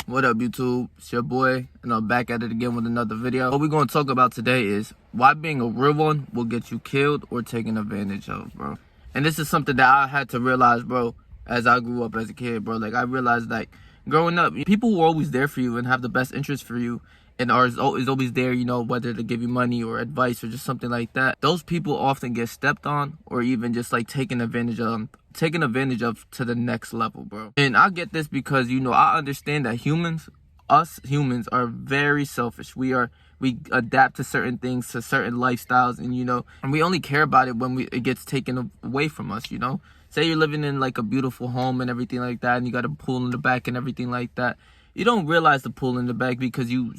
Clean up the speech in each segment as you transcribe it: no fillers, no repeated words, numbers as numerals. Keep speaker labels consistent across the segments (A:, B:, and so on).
A: What up, YouTube? It's your boy, and I'm back at it again with another video. What we're going to talk about today is why being a real one will get you killed or taken advantage of, bro. And this is something that I had to realize, bro, as I grew up as a kid, bro. Like, I realized, like, growing up, people who are always there for you and have the best interest for you and is always there, you know, whether to give you money or advice or just something like that. Those people often get stepped on or even just, like, taken advantage of to the next level, bro. And I get this because, you know, I understand that us humans are very selfish. We adapt to certain things, to certain lifestyles, and, you know, and we only care about it when it gets taken away from us, you know. Say you're living in like a beautiful home and everything like that, and you got a pool in the back and everything like that. You don't realize the pool in the back because you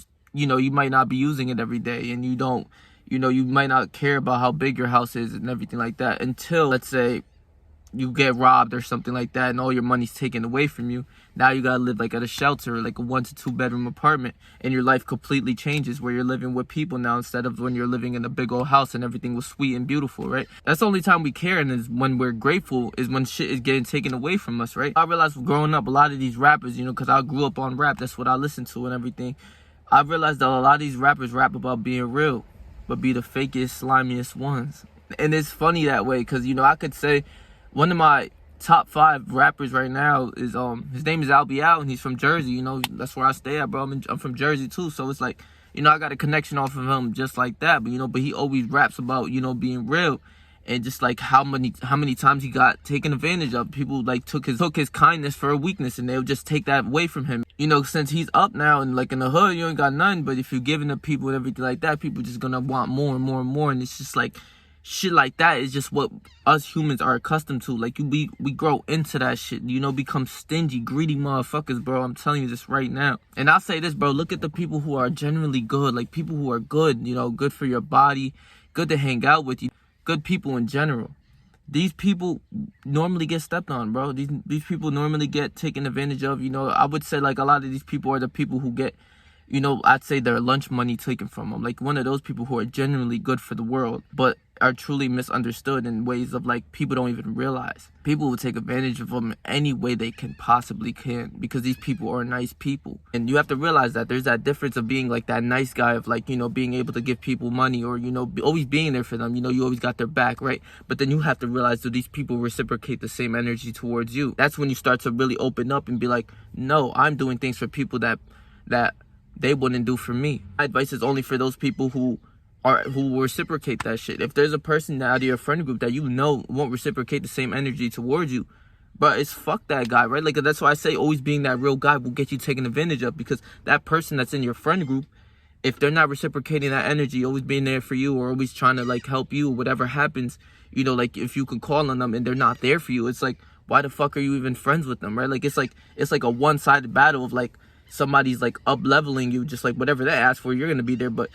A: know, you might not be using it every day, and you might not care about how big your house is and everything like that until, let's say, you get robbed or something like that and all your money's taken away from you. Now you gotta live like at a shelter, like a 1 to 2 bedroom apartment, and your life completely changes where you're living with people now instead of when you're living in a big old house and everything was sweet and beautiful, right? That's the only time we care, and is when we're grateful is when shit is getting taken away from us, right? I realized growing up, a lot of these rappers, you know, because I grew up on rap, that's what I listened to and everything. I realized that a lot of these rappers rap about being real, but be the fakest, slimiest ones. And it's funny that way because, you know, I could say one of my top 5 rappers right now is his name is Albie Out, and he's from Jersey. You know, that's where I stay at, bro. I'm from Jersey too, so it's like, you know, I got a connection off of him just like that. But, you know, but he always raps about, you know, being real, and just like how many times he got taken advantage of. People like took his kindness for a weakness, and they'll just take that away from him. You know, since he's up now and like in the hood, you ain't got nothing. But if you're giving to people and everything like that, people just gonna want more and more and more, and it's just like, shit like that is just what us humans are accustomed to. Like, we grow into that shit, you know, become stingy, greedy motherfuckers, bro. I'm telling you this right now. And I'll say this, bro, look at the people who are generally good, like people who are good, you know, good for your body, good to hang out with you, good people in general. These people normally get stepped on, bro. These people normally get taken advantage of. You know, I would say like a lot of these people are the people who get, you know, I'd say their lunch money taken from them. Like one of those people who are genuinely good for the world, but are truly misunderstood in ways of like people don't even realize. People will take advantage of them any way they can because these people are nice people. And you have to realize that there's that difference of being like that nice guy of like, you know, being able to give people money or, you know, always being there for them. You know, you always got their back, right? But then you have to realize, do these people reciprocate the same energy towards you? That's when you start to really open up and be like, no, I'm doing things for people that they wouldn't do for me. My advice is only for those people who reciprocate that shit. If there's a person out of your friend group that you know won't reciprocate the same energy towards you, but it's fuck that guy, right? Like, that's why I say always being that real guy will get you taken advantage of, because that person that's in your friend group, if they're not reciprocating that energy, always being there for you or always trying to like help you, whatever happens, you know, like if you can call on them and they're not there for you, it's like, why the fuck are you even friends with them, right? Like it's like a one-sided battle of like, somebody's like up leveling you, just like whatever they ask for, you're gonna be there, but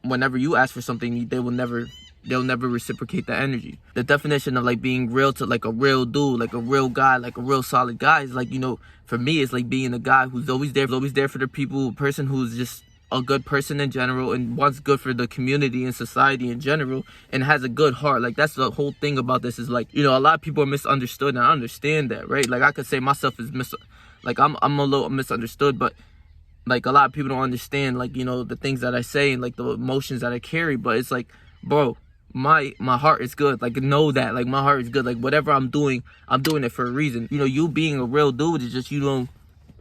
A: whenever you ask for something, they'll never reciprocate that energy. The definition of like being real to like a real dude, like a real guy, like a real solid guy is like, you know, for me it's like being a guy who's always there for the people, a person who's just a good person in general and wants good for the community and society in general and has a good heart. Like that's the whole thing about this, is like, you know, a lot of people are misunderstood, and I understand that, right? Like I could say myself is I'm a little misunderstood, but like a lot of people don't understand, like, you know, the things that I say and like the emotions that I carry. But it's like, bro, my heart is good. Like, know that, like, my heart is good. Like, whatever I'm doing it for a reason. You know, you being a real dude is just, you know,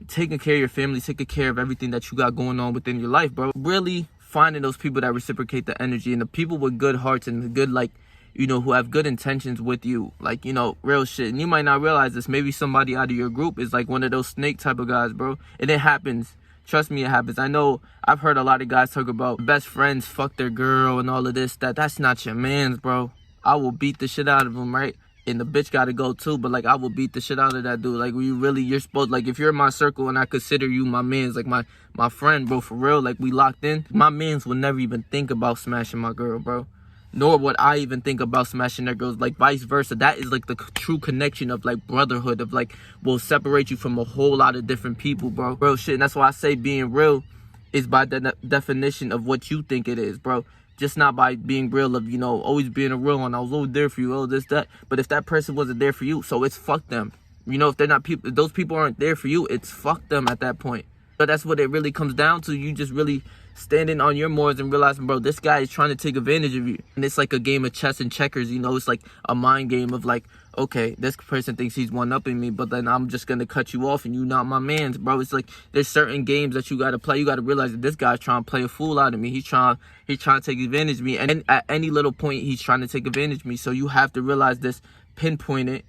A: taking care of your family, taking care of everything that you got going on within your life, bro. Really finding those people that reciprocate the energy, and the people with good hearts and the good, like, you know, who have good intentions with you, like, you know, real shit. And you might not realize this. Maybe somebody out of your group is like one of those snake type of guys, bro. And it happens. Trust me, it happens. I know I've heard a lot of guys talk about best friends fuck their girl and all of this. That's not your man's, bro. I will beat the shit out of him, right? And the bitch gotta go too, but like I will beat the shit out of that dude. Like, you're supposed, like, if you're in my circle and I consider you my man's, like my friend, bro, for real, like we locked in, my man's will never even think about smashing my girl, bro. Nor would I even think about smashing their girls, like vice versa. That is like the true connection of like brotherhood, of like, will separate you from a whole lot of different people, bro. Real shit. And that's why I say being real is by the definition of what you think it is, bro. Just not by being real of, you know, always being a real one. I was always there for you, oh, this, that. But if that person wasn't there for you, so it's fuck them. You know, if they're not people, if those people aren't there for you, it's fuck them at that point. But that's what it really comes down to. You just really standing on your morals and realizing, bro, this guy is trying to take advantage of you. And it's like a game of chess and checkers, you know. It's like a mind game of like, okay, this person thinks he's one-upping me, but then I'm just gonna cut you off and you not my mans, bro. It's like there's certain games that you gotta play. You gotta realize that this guy's trying to play a fool out of me. He's trying to take advantage of me, and at any little point he's trying to take advantage of me. So you have to realize this, pinpoint it,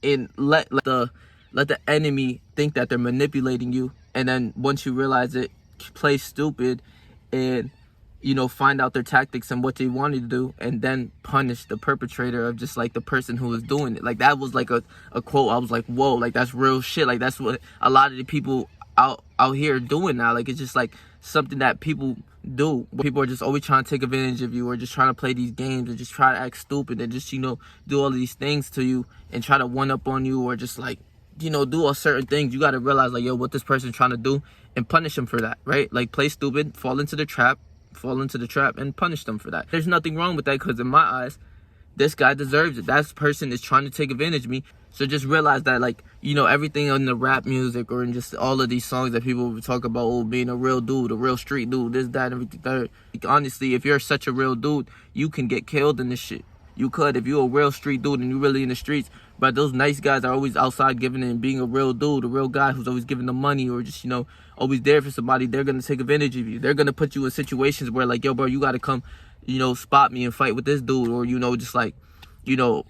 A: and let the enemy think that they're manipulating you. And then once you realize it, play stupid and, you know, find out their tactics and what they wanted to do, and then punish the perpetrator of just like the person who was doing it. Like that was like a quote. I was like, whoa, like that's real shit. Like that's what a lot of the people out here are doing now. Like it's just like something that people do. People are just always trying to take advantage of you, or just trying to play these games, or just try to act stupid, and just, you know, do all of these things to you and try to one up on you, or just like, you know, do all certain things. You got to realize like, yo, what this person's trying to do, and punish them for that, right? Like play stupid, fall into the trap, and punish them for that. There's nothing wrong with that, because in my eyes, this guy deserves it. That person is trying to take advantage of me. So just realize that, like, you know, everything in the rap music or in just all of these songs that people talk about, oh, being a real dude, a real street dude, this, that, and everything, third. Like, honestly, if you're such a real dude, you can get killed in this shit. You could, if you're a real street dude and you're really in the streets. But those nice guys are always outside giving it and being a real dude, a real guy who's always giving them money, or just, you know, always there for somebody. They're going to take advantage of you. They're going to put you in situations where like, yo, bro, you got to come, you know, spot me and fight with this dude, or, you know, just like, you know,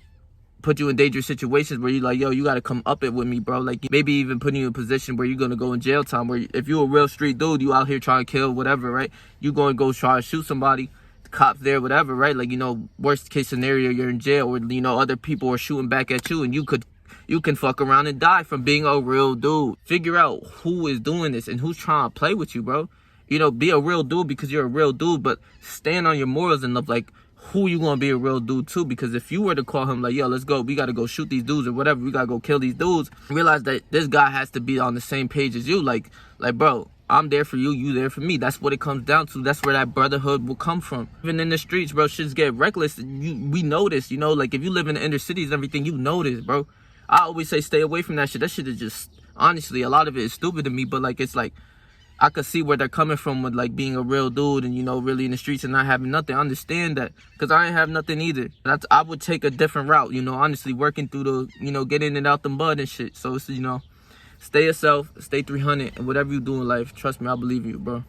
A: put you in dangerous situations where you're like, yo, you got to come up it with me, bro. Like maybe even putting you in a position where you're going to go in jail time, where if you're a real street dude, you out here trying to kill, whatever, right? You going to go try to shoot somebody, the cops there, whatever, right? Like, you know, worst case scenario, you're in jail, or, you know, other people are shooting back at you, and you can fuck around and die from being a real dude. Figure out who is doing this and who's trying to play with you, bro. You know, be a real dude because you're a real dude, but stand on your morals enough, like, who you gonna be a real dude to? Because if you were to call him like, yo, let's go, we gotta go shoot these dudes or whatever, we gotta go kill these dudes, realize that this guy has to be on the same page as you. Like, bro, I'm there for you, you there for me. That's what it comes down to. That's where that brotherhood will come from. Even in the streets, bro, shit's get reckless. We know this, you know, like if you live in the inner cities and everything, you know this, bro. I always say stay away from that shit. That shit is just, honestly, a lot of it is stupid to me, but like, it's like, I could see where they're coming from with like being a real dude and, you know, really in the streets and not having nothing. I understand that, because I ain't have nothing either. I would take a different route, you know, honestly, working through the, you know, getting it out the mud and shit. So it's, you know, stay yourself, stay 300, and whatever you do in life, trust me, I believe in you, bro.